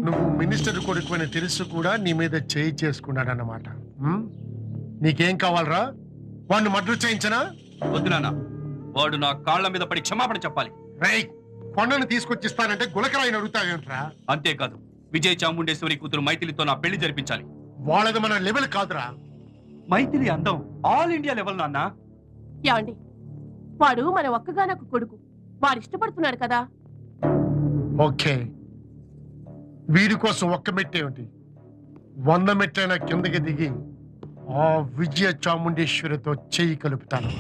నువ్వు మినిస్టర్ కొడుకు అని తెలుసు కూడా నీ మీద చేయి చేసుకున్నాడన్నమాట. నీకేం కావాలరా? వాడిని మర్డర్ చేయించనా? వద్దు నాన్న, వాడు నా కాళ్ళ మీద పడి క్షమాపణ చెప్పాలి. రై, కొండను తీసుకొచ్చిస్తానంటే గులకరాయిని అడుగుతావేంట్రా? అంతేకాదు, విజయ్ చాముండేశ్వరి కూతురు మైథిలితో నా పెళ్లి జరిపించాలి. వాళ్ళది మన లెవెల్ కాదురా. మైథిలి అందం ఆల్ ఇండియా లెవెల్ నాన్న. ఏమండి, వాడు మన ఒక్కగానొక్క కొడుకు, వాడు ఇష్టపడుతున్నాడు కదా. ఓకే, వీడి కోసం ఒక్క మెట్టేమిటి, 100 మెట్లైనా కిందకి దిగి ఆ విజయ చాముండేశ్వరితో చెయ్యి కలుపుతాను.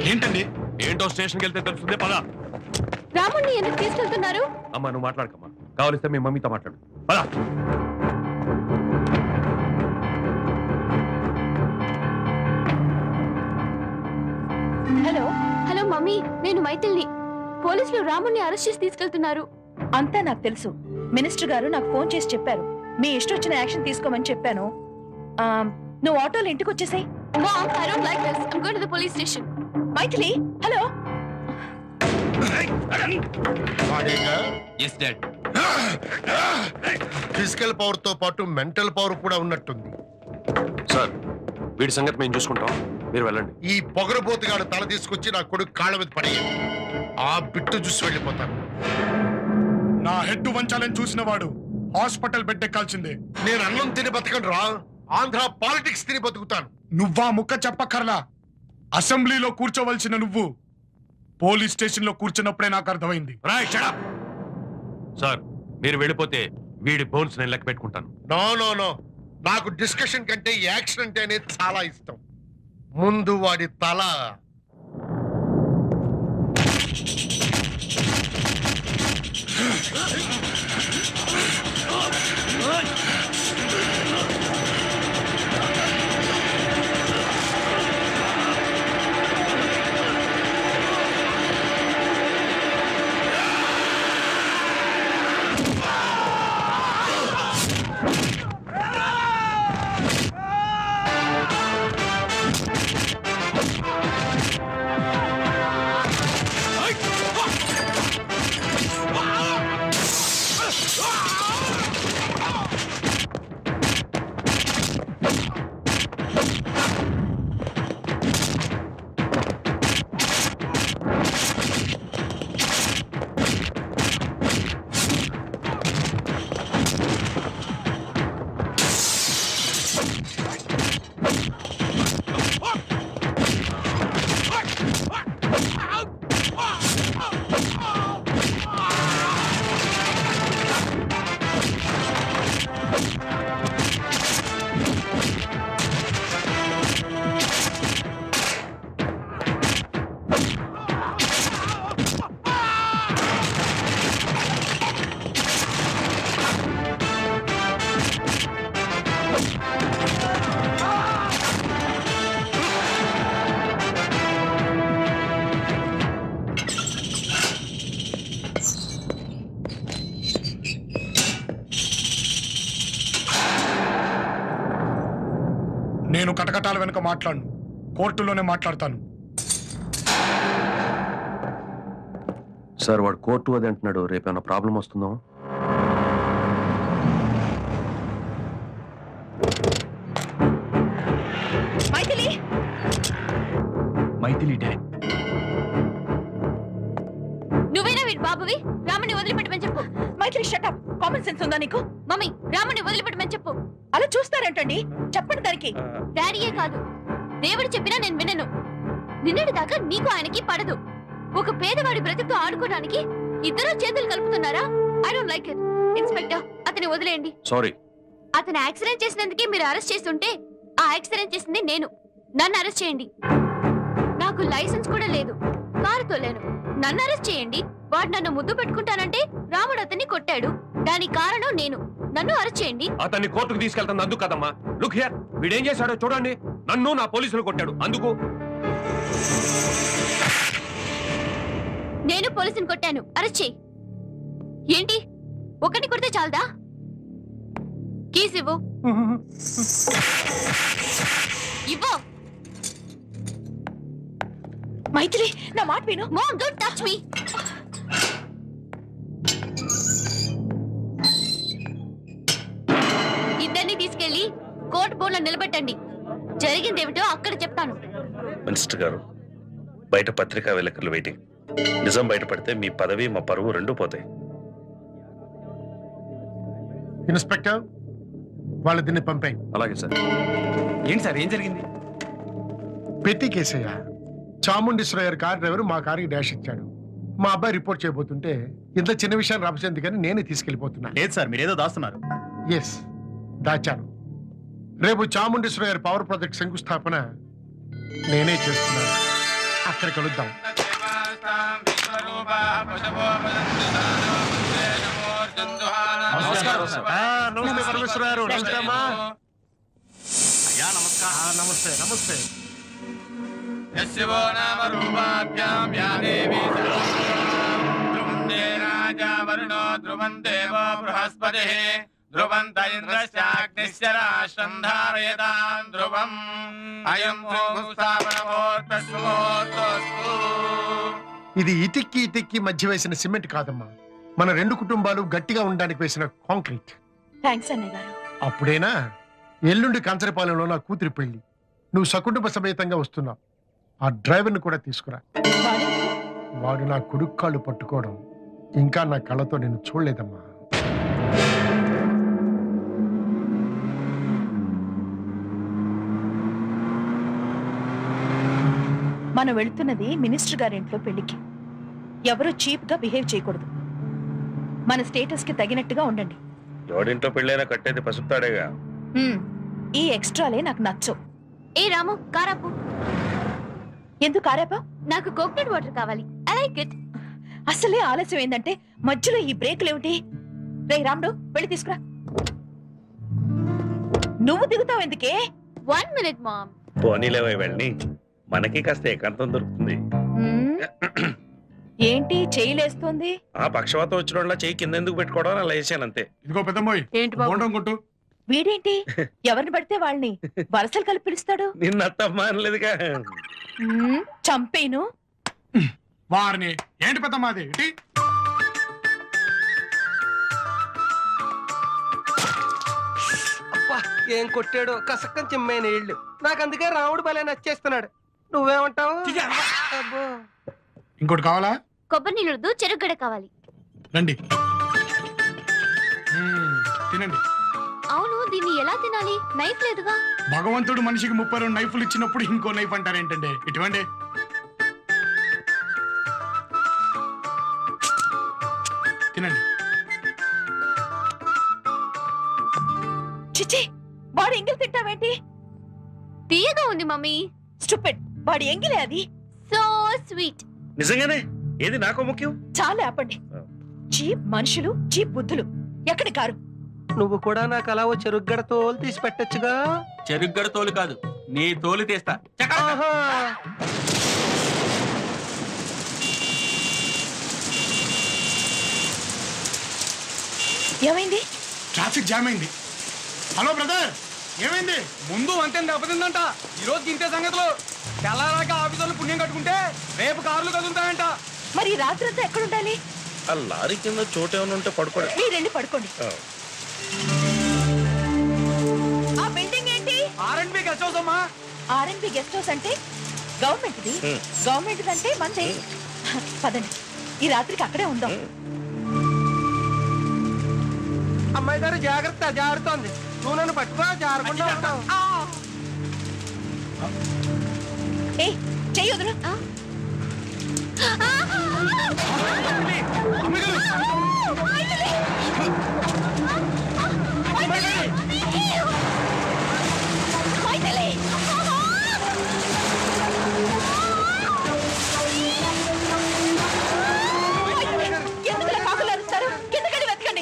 ఏంటండి? ఏంటో స్టేషన్కి వెళ్తే తెలుస్తుంది. పదా. రాముణ్ణి ఎందుకు తీసుకెళ్తున్నారు? అమ్మా, నువ్వు మాట్లాడకమ్మా. కావలిస్తే మీ మమ్మీతో మాట్లాడు. పదా. హలో హలో మమ్మీ, నేను మైథిల్ని. పోలీసులు రాముణ్ణి అరెస్ట్ చేసి తీసుకెళ్తున్నారు. అంతా నాకు తెలుసు. మినిస్టర్ గారు నాకు ఫోన్ చేసి చెప్పారు, మీ ఇష్టం వచ్చిన యాక్షన్ తీసుకోమని చెప్పాను. నువ్వు ఆటోలో ఇంటికి వచ్చేసాయి. Mom, I don't like this. I'm going to the police station. Maithili, hello. Physical power తో పాటు మెంటల్ పవర్ కూడా ఉన్నట్టుంది. సార్, వీడి సంగతి మేము చూసుకుంటాం, మీరు వెళ్ళండి. ఈ పొగరబోతుగాడు తల తీసుకొచ్చి నా కొడుకు కాళ్ళ మీద పడి ఆ బిట్టు చూసి వెళ్ళిపోతాను. నా హెడ్ వంచాలని చూసిన వాడు హాస్పిటల్ బెడ్ ఎక్కాల్సిందే. నేను అన్నం తిని బతకను రా, ఆంధ్ర పాలిటిక్స్ తిని బతుకుతాను. నువ్వా ముక్క చెప్పక్కర్లా. అసెంబ్లీలో కూర్చోవలసిన నువ్వు పోలీస్ స్టేషన్ లో కూర్చున్నప్పుడే నాకు అర్థమైంది. సార్, మీరు వెళ్ళిపోతే వీడి బోన్స్ నేను లెక్క పెట్టుకుంటాను. నో నో నో, నాకు డిస్కషన్ కంటే యాక్షన్ అంటే అనేది చాలా ఇష్టం. ముందు వాడి తల. నేను కటకటాల వెనుక మాట్లాడను, కోర్టులోనే మాట్లాడతాను. సార్, వాడు కోర్టు అది అంటున్నాడు. రేపేమన్నా ప్రాబ్లం వస్తుందో? మైథిలి, మైథిలి డాడ్. నువ్వేనా వీడి బాబువి? రాముని వదిలిపెట్టమని చెప్పు. మైథిలి, షటప్. కామన్ సెన్స్ ఉందా నీకు? మమ్మీ, రాముని వదిలిపెట్టమని చెప్పు. అలా చూస్తారేంటండి? చెప్పండి దానికి. డాడీయే కాదు, దేవుడు చెప్పినా నేను వినను. నిన్నటి దాకా నీకు ఆయనకి పడదు. ఒక పేదవాడి బ్రతుకుతో ఆడుకోవడానికి ఇద్దరు చేతులు కలుపుతున్నారా? I don't like it. Inspector, అతని వదిలేయండి. సారీ. అతను యాక్సిడెంట్ చేసినందుకే మీరు అరెస్ట్ చేస్తుంటే ఆ యాక్సిడెంట్ చేసింది నేను. నన్ను అరెస్ట్ చేయండి. నాకు లైసెన్స్ కూడా లేదు, కారు తోలేను. నన్ను అరెస్ట్ చేయండి. వాడు నన్ను ముద్దు పెట్టుకుంటానంటే రాముడు అతన్ని కొట్టాడు, దానికి కారణం నేను. నన్ను అరెస్ట్ చేయండి. అతన్ని కోర్టుకు తీసుకెళ్తాను అందుకు కదమ్మా. లుక్ హియర్, వీడేం చేశాడో చూడండి. నన్ను నా పోలీసులు కొట్టాడు అందుకు. నేను పోలీసుని కొట్టాను, అరెస్ట్ చేయి. ఏంటి, ఒకటి కొడితే చాలదా? కీస్ ఇవ్వు. ఇవ్వు. మైథిలి నా మాట విను. Mom, don't touch me. ఇద్దరిని తీసుకెళ్లి కోర్టు బోర్డులో నిలబెట్టండి. జరిగిందేమిటో అక్కడ చెప్తాను. మినిస్టర్ గారు, బయట పత్రికా విలేకరులు వెయిటింగ్. నిజం బయటపడితే మీ పదవి మా పరువు రెండూ పోతాయి. ఇన్స్పెక్టర్, వాళ్ళ దీన్ని పంపాయి. అలాగే సార్. ఏంటి సార్, ఏం జరిగింది? పెట్టి కేసయ్య, చాముండేశ్వర గారి కార్ డ్రైవర్ మా కారుకి డాష్ ఇచ్చాడు. మా అబ్బాయి రిపోర్ట్ చేయబోతుంటే ఇంత చిన్న విషయాన్ని రామచంద్ర గారిని నేనే తీసుకెళ్లిపోతున్నాను. లేదు సార్, మీరేదో దాస్తున్నారు. ఎస్, దాచాను. రేపు చాముండేశ్వర గారి పవర్ ప్రాజెక్ట్ శంకుస్థాపన నేనే చేస్తున్నాను. అక్కడ కలుద్దాం. నమస్తే పరమేశ్వర గారు. నమస్తే అమ్మా. నమస్తే నమస్తే. ఇది ఇటిక్కి ఇటిక్కి మధ్య వేసిన సిమెంట్ కాదమ్మా, మన రెండు కుటుంబాలు గట్టిగా ఉండడానికి వేసిన కాంక్రీట్. థ్యాంక్స్ అన్నయ్య గారు. అప్పుడేనా ఎల్లుండి కంచరపాలెంలో నా కూతురి పెళ్లి. నువ్వు సకుటుంబ సమేతంగా వస్తున్నావు. ఆ డ్రైవర్ని కూడా తీసుకురా. వాడు నా కొడుకు కాళ్ళు పట్టుకోవడం ఇంకా నా కళ్ళతో నేను చూడలేదమ్మా. మనం వెళ్తున్నది మినిస్టర్ గారింట్లో పెళ్లికి. ఎవరు చీప్ గా బిహేవ్ చేయకూడదు. మన స్టేటస్ కి తగినట్టుగా ఉండండి. ఎవడింట్లో పెళ్ళైనా కట్టేది పసుపుతాడేగా. ఈ ఎక్స్ట్రాలే నాకు నచ్చవు. ఏ రాము, కారాపు. ఎందుకు కారాపా? నాకు కోకోనట్ వాటర్ కావాలి. I like it. అసలే ఆలస్యం ఏందంటే మధ్యలో ఈ బ్రేకులు ఏమిటి? రే రాముడు, వెళ్ళి తీసుకురా. నువ్వు దిగుతావు ఎందుకే? 1 minute, Mom. పోనీలేవై వెళ్ళి మనకి కాస్త ఏకాంతం దొరుకుతుంది. ఏంటి చేయలేస్తోంది? ఆ పక్షవాతం వచ్చిన చెయ్యి కింద ఎందుకు పెట్టుకోవడం అలా వేసాను అంతే. ఇదిగో పెద్దమ్మాయి, ఏంటి బాబు? బోండం కొట్టు. వీడేంటి ఎవరిని పడితే వాళ్ళని వరసలు కలిపి పిలుస్తాడు? నిన్న అత్తమ్మ అనలేదుగా. చంపేను. వారిని ఏంటి పెద్దమ్మాది ఇటీ? ఏం కొట్టాడు కసక్కని చిమ్మైన ఇళ్ళు. నాకు అందుకే రాముడు భలే నచ్చేస్తున్నాడు. నువ్వేమంటావు? అబ్బో. ఇంకోటి కావాలా? కొబ్బరి నీళ్ళదు, చెరుగడ కావాలి. రండి తినండి. అవును, దీన్ని ఎలా తినాలి? నైఫ్ లేదుగా. భగవంతుడు మనిషికి 32 నైఫ్లు ఇచ్చినప్పుడు ఇంకో నైఫ్ అంటారేంటండి? ఇటువంటి తినండి. చిచి, వాడు ఎంగిల్ తింటావేంటి? తీయగా ఉంది మమ్మీ. స్టూపిడ్, వాడి ఎంగిలే అది. So sweet. నిజంగానే ఏది నాకో ముఖ్యం. చాలా ఆపండి. చీప్ మనుషులు, చీప్ బుద్ధులు. ఎక్కడి కారు? నువ్వు కూడా నాకు అలా ఓ చెరుగ్గడ తోలు తీసి పెట్టచ్చుగా. చెరుగ్గడ తోలు కాదు, నీ తోలు తీస్తా. ఆహా. ఏమైంది? ట్రాఫిక్ జామ్ అయింది. హలో బ్రదర్, ఏమైంది? ముందు అంతే దెబ్బతిందంట. ఈ రోజు ఇంతే సంగతులు. తెల్లారాక ఆఫీసులు పుణ్యం కట్టుకుంటే రేపు కార్లు కదులుతాయంట. మరి రాత్రంతా ఎక్కడ ఉండాలి? ఆ లారీ కింద చోటు ఏమైనా ఉంటే పడుకోండి. మీరెళ్ళి పడుకోండి. ఆ బిల్డింగ్ ఏంటి? R&B గెస్ట్ హౌస్ అమ్మా. R&B గెస్ట్ హౌస్ అంటే గవర్నమెంట్ది. గవర్నమెంట్ అంటే మంది. పదండి, ఈ రాత్రికి అక్కడే ఉందాం. అమ్మాయి గారు జాగ్రత్త, జారుతోంది. నువ్వు నన్ను పట్టుకో, జారకుండా ఉంటావు. ఏ చెయ్యి వదులు. ఎందుకు కాకులు అరుస్తారు? కిందకెళ్ళి వెతకండి.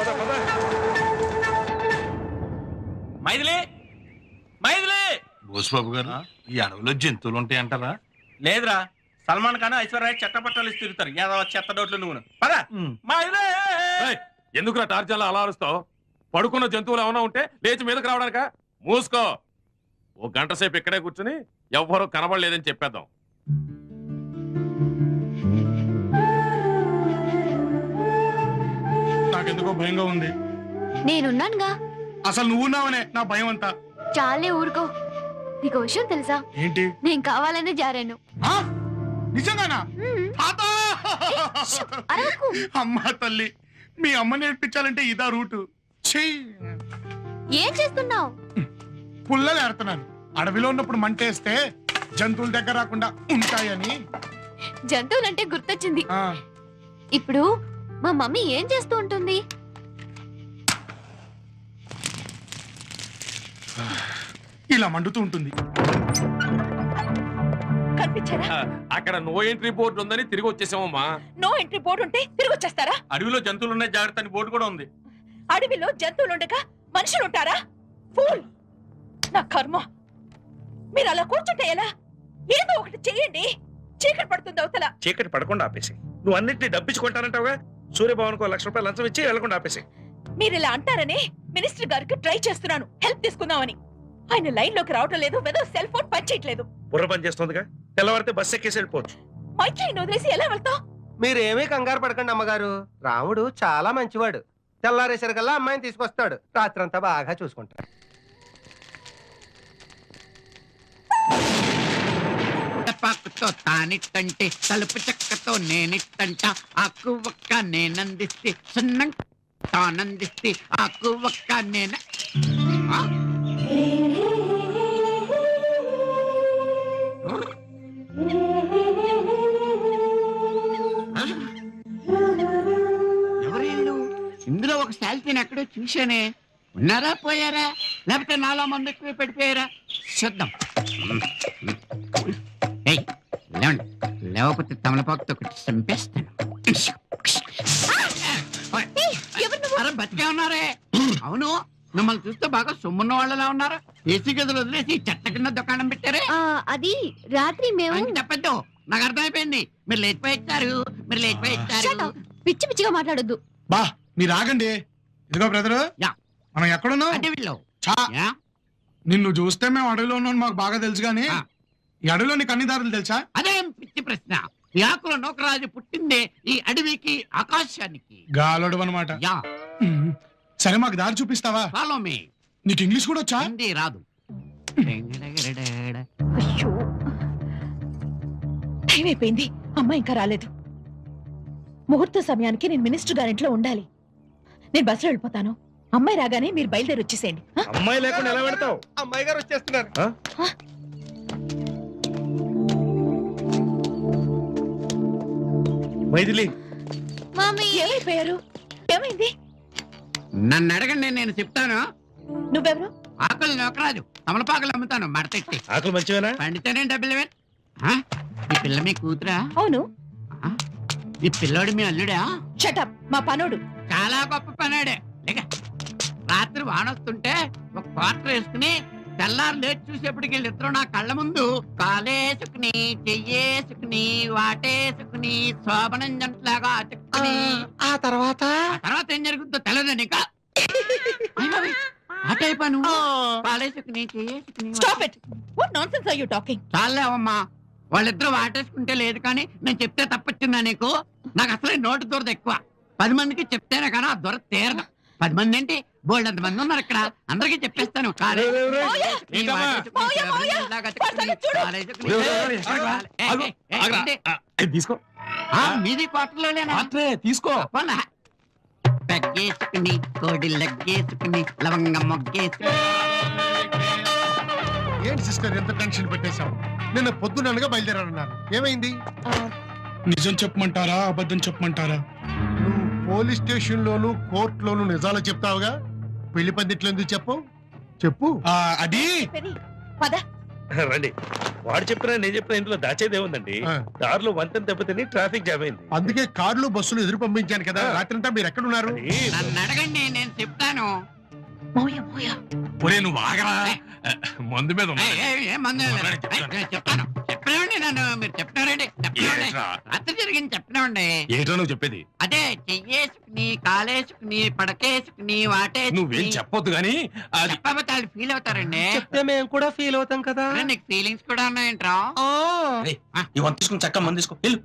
మైథిలి, మైథిలి. బోసుబాబు గారు, ఈ అడవిలో జంతువులు ఉంటాయి అంటారా? లేదురా, సల్మాన్ ఖాన్ ఐశ్వర్య చెట్టపట్టాలు ఇసి తిరుగుతారు. ఏదో చెత్త డోట్లు నువ్వు. పదా మైథిలి. ఎందుకురా టార్జాలో అలా అరుస్తావు? పడుకున్న జంతువులు ఏమైనా ఉంటే లేచి మీదకి రావడానిక? మూసుకో. ఓ గంట సేపు ఇక్కడే కూర్చుని ఎవ్వరూ కనబడలేదని చెప్పేద్దాం. నాకెందుకో భయంగా ఉంది. నేనున్నానుగా. అసలు నువ్వున్నావనే నా భయం అంతా. చాలే ఊరుకో. నీకు విషయం తెలుసా? ఏంటి? నేను కావాలనే జారాను. నిజంగానా? తాతా! అరవకు. అమ్మా తల్లి, మీ అమ్మ నేర్పించాలంటే ఇదా రూటు. ఏం చేస్తున్నావు? పుల్లలు ఏడుతున్నాను. అడవిలో ఉన్నప్పుడు మంటేస్తే జంతువుల దగ్గర రాకుండా ఉంటాయని. జంతువులంటే గుర్తొచ్చింది. ఇప్పుడు మా మమ్మీ ఏం చేస్తూ ఉంటుంది? ఇలా మండుతూ ఉంటుంది. కనిపించారా? అక్కడ నో ఎంట్రీ బోర్డు ఉందని తిరిగి వచ్చేసామమ్మా. నో ఎంట్రీ బోర్డు ఉంటే తిరిగి వచ్చేస్తారా? అడవిలో జంతువులు ఉన్నాయి జాగ్రత్త అని బోర్డు కూడా ఉంది. అడవిలో జంతువులు ఉండగా మనుషులు ఉంటారా? ఫూల్! నా కర్మ. మీరు అలా కూర్చుంటే ఎలా? ఏదో ఒకటి చెయ్యండి. చీకటి పడుతుంది అవతల. చీకటి పడకుండా ఆపేసి. నువ్వు అన్నింటినీ డబ్బించుకుంటానంటావుగా. సూర్యభవన్కు 1,00,000 రూపాయలు లంచం ఇచ్చి వెళ్ళకుండా ఆపేసి. మీరు ఇలా అంటారని మినిస్టర్ గారికి ట్రై చేస్తున్నాను, హెల్ప్ తీసుకుందామని. ఆయన లైన్ లోకి రావటం లేదు. వెదో సెల్ ఫోన్ పనిచేయట్లేదు. బుర్ర పని చేస్తుందిగా. తెల్లవారితే బస్సు ఎక్కేసి వెళ్ళిపోవచ్చు. మైత్రిని వదిలేసి ఎలా వెళ్తావు? మీరేమీ కంగారు పడకండి అమ్మగారు. రాముడు చాలా మంచివాడు. తెల్లారేసరికల్లా అమ్మాయిని తీసుకొస్తాడు. రాత్రంతా బాగా చూసుకుంటాడు. పాకుతో తానిట్టంటే తలుపు చెక్కతో నేనిట్టంట. ఆకు ఒక్క నేనందిస్తే సున్నం తానందిస్తే ఆకు ఒక్క నేన. ఎవరు? ఇందులో ఒక శాల్తీని ఎక్కడో చూశానే. ఉన్నారా పోయారా? లేకపోతే నాలో మంది ఎక్కువ పడిపోయారా? చూద్దాం. లేకపోతే తమలపాకుతో ఒకటి చంపేస్తాను. బతికే ఉన్నారే? అవును, మిమ్మల్ని చూస్తే బాగా సొమ్మున్న వాళ్ళలా ఉన్నారు. ఏసీ గదులు వదిలేసి చెట్ల కింద దుకాణం పెట్టారే. అది రాత్రి మేము చెప్పద్దు, నాకు అర్థమైపోయింది. మీరు లేచిపోయి ఇచ్చారు, మీరు లేచిపోయి ఇచ్చారు. పిచ్చి పిచ్చిగా మాట్లాడొద్దు. బా మీరు ఆగండి. ఇదిగో బ్రదరు, మనం ఎక్కడున్నాం? అడవిలో. నిన్ను చూస్తే మేము అడవిలో ఉన్నాం మాకు బాగా తెలుసు గానీ ఈ అడవిలో నీకు అన్ని దారులు తెలుసా? అదేం పిచ్చి ప్రశ్న. ఈ ఆకుల నౌకరాజు పుట్టిందే ఈ అడవికి, ఆకాశానికి. గాలోడు అనమాట. సరే మాకు దారి చూపిస్తావా? Follow me. నీకు ఇంగ్లీష్ కూడా వచ్చా? హిందీ రాదు. అయ్యో, టైం అయిపోయింది. అమ్మాయి ఇంకా రాలేదు. ముహూర్త సమయానికి నేను మినిస్టర్ గారింట్లో ఉండాలి. నేను బస్సులో వెళ్ళిపోతాను. అమ్మాయి రాగానే మీరు బయలుదేరి వచ్చేసేయండి. అమ్మాయి లేకుండా ఎలా పెడతావు? అమ్మాయి గారు వచ్చేస్తున్నారు. మైథిలి, ఏమైపోయారు? ఏమైంది? నన్ను అడగండి, నేను చెప్తాను. నువ్వెవరు? ఆకులు నౌకరాజు. తమలపాకులు అమ్ముతాను మడతెట్టి. ఆకులు మంచివేనా? పండితేనే డబ్బులు. ఈ పిల్ల మీ కూతురా? అవును. ఈ పిల్లోడు మీ అల్లుడా? షటప్, మా పనోడు. చాలా గొప్ప పనాడే. రాత్రి వానొస్తుంటే ఒక క్వార్టర్ వేసుకుని తెల్లారు లేచి చూసేప్పటికి వీళ్ళిద్దరూ నా కళ్ళ ముందు కాలేసుకుని, చెయ్యేసుకుని, వాటేసుకుని, శోభనం జంటలాగా అతుక్కుని. ఆ తర్వాత ఏం జరుగుతుందో తెలియదు నీకు. ఆ టైపాను కాలేసుకుని, చెయ్యేసుకుని. Stop it. What nonsense are you talking? చాలేవమ్మా, వాళ్ళిద్దరూ వాటేసుకుంటే లేదు కానీ నేను చెప్తే తప్పొచ్చిందా నీకు? నాకు అసలే నోటు దొరద ఎక్కువ. 10 మందికి చెప్తేనే కానీ ఆ దొర తీరదు. 10 మంది ఏంటి, బోల్డ్ 100 మంది ఉన్నారు ఇక్కడ. అందరికీ చెప్పేస్తాను. తీసుకో. మీది క్వార్టర్లోనేనా? తీసుకో. పెగ్గేసుకుని, కోడి లగ్గేసుకుని, లవంగం మొగ్గేసుకుని. ఏంటి సిస్టర్ ఎంత టెన్షన్ పెట్టేశావు? నిన్న పొద్దుననగా బయలుదేరాలన్నారు. ఏమైంది? నిజం చెప్పమంటారా, అబద్ధం చెప్పమంటారా? నువ్వు పోలీస్ స్టేషన్ లోను, కోర్టులోను నిజాలు చెప్తావుగా. పెళ్లి పందిట్లు ఎందుకు చెప్పు? చెప్పు. అది రండి. వాడు చెప్పినా నేను చెప్పినా ఇందులో దాచేదే ఉందండి. దారిలో వంతెన దెబ్బతిని ట్రాఫిక్ జామ్ అయింది. అందుకే కార్లు బస్సులు ఎదురు పంపించాను కదా. రాత్రంతా మీరు ఎక్కడున్నారు? నన్ను అడగండి, నేను చెప్తాను. ఒరే నువ్వు ఆగరా, మందు మీద చెప్తాను. చెప్పినవండి నన్ను. మీరు చెప్పినారండి. రాత్రి జరిగింది చెప్పినవండి. ఏంటో నువ్వు చెప్పేది? అదే చెయ్యేసుకుని, కాలేసుకుని, పడకేసుకుని, వాటేసుకుని. నువ్వేం చెప్పొద్దు గానీ చెప్పకపోతే వాళ్ళు ఫీల్ అవుతారండి. చెప్తే మేము కూడా ఫీల్ అవుతాం కదా. నీకు ఫీలింగ్స్ కూడా ఉన్నాయంట్రా? ఇవన్నీ తీసుకుని చక్క మంది తీసుకో వెళ్ళు.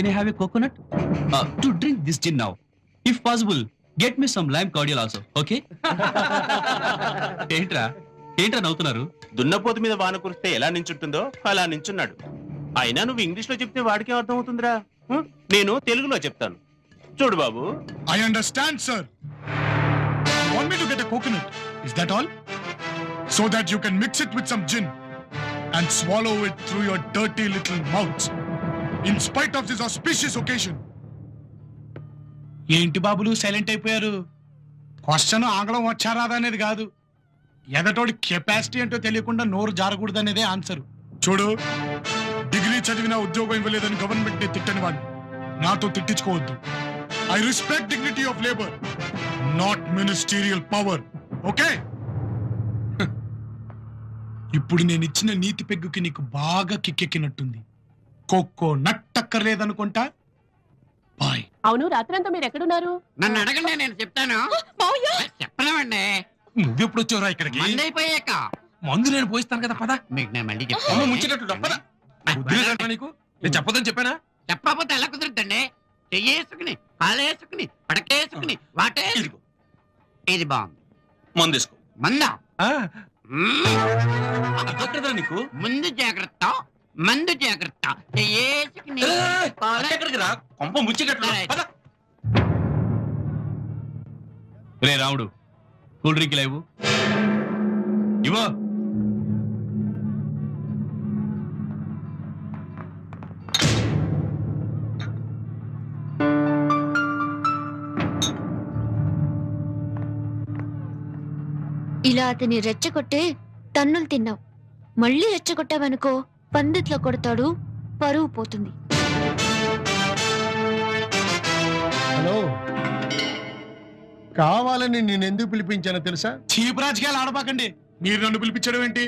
can I have a coconut? To drink this gin now. If possible, get me some lime cordial also, okay? ఏంట్రా నవ్వుతున్నారు? దున్నపోతు మీద వాన కురిస్తే ఎలా నించుంటుందో అలా నించున్నాడు. అయినా నువ్వు ఇంగ్లీష్ లో చెప్తే వాడికి అర్థం అవుతుందిరా. నేను తెలుగులో చెప్తాను, చూడు బాబు. I understand, sir. You want me to get a coconut? Is that all? So that you can mix it with some gin and swallow it through your dirty little mouth. In spite of this auspicious occasion. ఏంటి బాబులు silent అయిపోయారు? Question ఆంగ్లం వచ్చారాదా అనేది కాదు, ఎదటోడి capacity ఏంటో తెలియకుండా నోరు జారకూడదు అనేదే ఆన్సర్. చూడు, డిగ్రీ చదివినా ఉద్యోగం ఇవ్వలేదని గవర్నమెంట్ ని తిట్టని వాడిని నాతో తిట్టించుకోవద్దు. I respect dignity of labour, not ministerial power. Okay? ఇప్పుడు నేను ఇచ్చిన నీతి పెగ్గుకి నీకు బాగా కిక్కెక్కినట్టుంది. కోక్కో నట్టక్కర్లేదనుకుంటా. బాయ్. అవును, రాత్రంతా మీరు ఎక్కడున్నారు? నన్ను అడగండి, నేను చెప్తాను. చెప్పలేమండి. నువ్వెప్పుడు వచ్చావురా ఇక్కడికి? మంది అయిపోయాక. మందు నేను పోయిస్తాను కదా, పద. మీకు నేను మళ్ళీ చెప్తాను. నీకు నేను చెప్పదని చెప్పానా? చెప్పకపోతే ఎలా కుదురుద్దండి? చెయ్యేసుకుని కాలేసుకుని పడకేసుకుని వాటే. ఇది బాగుంది. మందు తీసుకో. మందా? నీకు ముందు జాగ్రత్త, మందు జాగ్రత్త. చెయ్యేసుకుని ఎక్కడికి రా, కొంప ముచ్చిగట్లు. రే రాముడు, కూల్ డ్రింక్ లేవు ఇవో. ఇలా అతని రెచ్చగొట్టే తన్నులు తిన్నావు. మళ్ళీ రెచ్చగొట్టావనుకో పందిట్లో కొడతాడు, పరువు పోతుంది. హలో, కావాలని నేను ఎందుకు పిలిపించానో తెలుసా? చీప్ రాజకీయాలు ఆడబాకండి. మీరు నన్ను పిలిపించడం ఏంటి?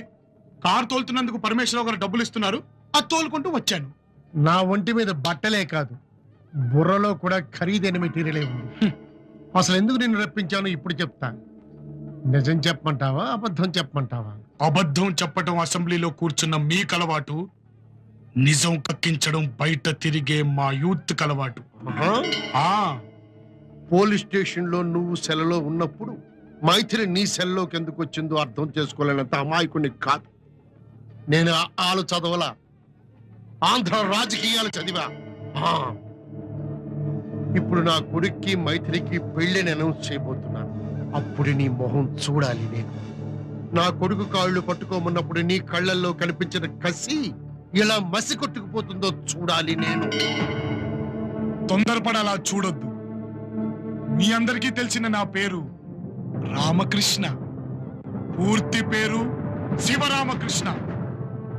కారు తోలుతున్నందుకు పరమేశ్వరరావు గారు డబ్బులు ఇస్తున్నారు, అది తోలుకుంటూ వచ్చాను. నా ఒంటి మీద బట్టలే కాదు, బుర్రలో కూడా ఖరీదైన మెటీరియలే ఉంది. అసలు ఎందుకు నిన్ను రప్పించాను ఇప్పుడు చెప్తా. నిజం చెప్పమంటావా, అబద్ధం చెప్పమంటావా? అబద్ధం చెప్పటం అసెంబ్లీలో కూర్చున్న మీ కలవాటు, నిజం కక్కించడం బయట తిరిగే మా యూత్ కలవాటు. పోలీస్ స్టేషన్ లో నువ్వు సెలలో ఉన్నప్పుడు మైథిలి నీ సెల్లోకి ఎందుకు వచ్చిందో అర్థం చేసుకోలేనంత అమాయకుని కాదు. నేను ఆలు చదవలా, ఆంధ్ర రాజకీయాలు చదివా. ఇప్పుడు నా కొడుక్కి మైథిలికి పెళ్లిని అనౌన్స్ చేయబోతున్నాను. అప్పుడు నీ మొహం చూడాలి నేను. నా కొడుకు కాళ్ళు పట్టుకోమన్నప్పుడు నీ కళ్ళల్లో కనిపించిన కసి ఇలా మసి కొట్టుకుపోతుందో చూడాలి నేను. తొందరపడాలా చూడొద్దు. మీ అందరికీ తెలిసిన నా పేరు రామకృష్ణ, పూర్తి పేరు శివరామకృష్ణ.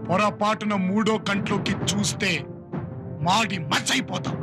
పొరపాటున మూడో కంట్లోకి చూస్తే మాడి మచ్చైపోతాం.